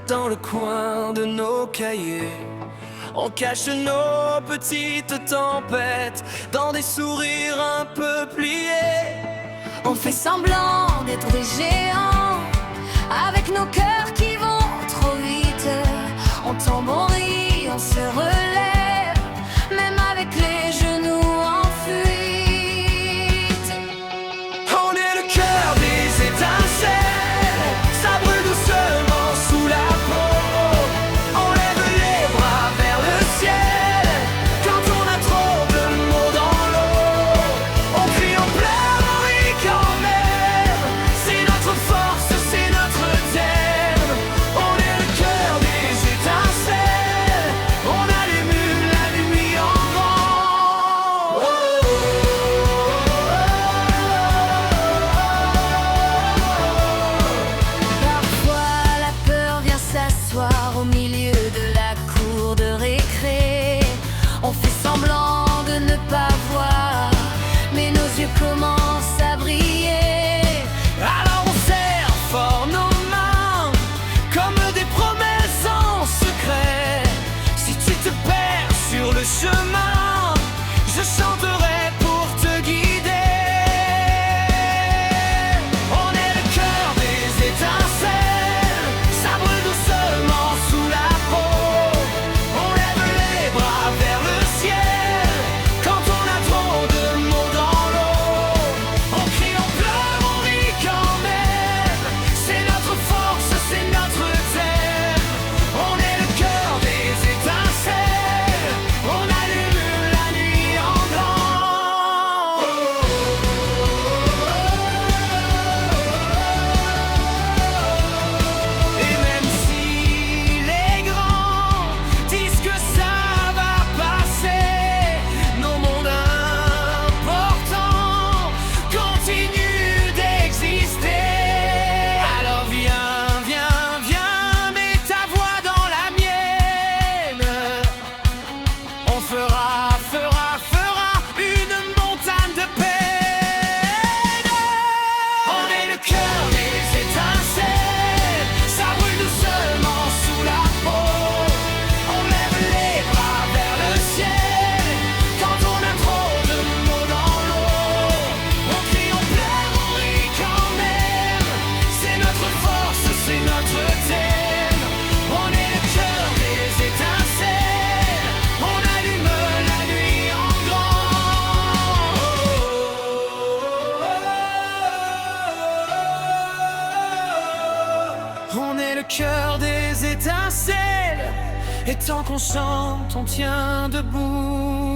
dans le coin de nos cahiers. On cache nos petites tempêtes dans des sourires un peu pliés. On fait semblant d'être des géants, avec nos cœurs qui vont trop vite. On tombe, on rit, on se relève, même avec les genoux en fuite. On est le cœur des étincelles, ça brûle doucement sous la peau. On lève les bras vers le ciel quand on a trop de mots dans l'eau. On crie, on pleure, on rit quand même. C'est notre force, c'est notre thème. On est le cœur des étincelles, on allume la nuit en grand. Parfois la peur vient s'asseoir au milieu de la cour de récré. On fait semblant de ne pas voir, mais nos yeux commencent à briller. Alors on serre fort nos mains comme des promesses en secret. Si tu te perds sur le chemin, je chanterai pour te guider. On est le cœur des étincelles, ça brûle doucement sous la peau. On lève les bras vers le ciel quand on a trop de mots dans l'eau. On crie, on pleure, on rit quand même. C'est notre force, c'est notre thème. On est le cœur des étincelles, on allume la nuit en grand. Et même si les grands disent que ça va passer, nos mondes importants continuent d'exister. Alors viens, viens, viens, mets ta voix dans la mienne. On fera une montagne de peine. On est le cœur des étincelles, ça brûle doucement sous la peau. On lève les bras vers le ciel quand on a trop de mots dans l'eau. On crie, on pleure, on rit quand même. C'est notre force, c'est notre thème. On est le cœur des étincelles, on allume la nuit en grand. On est le cœur des étincelles, et tant qu'on chante, on tient debout.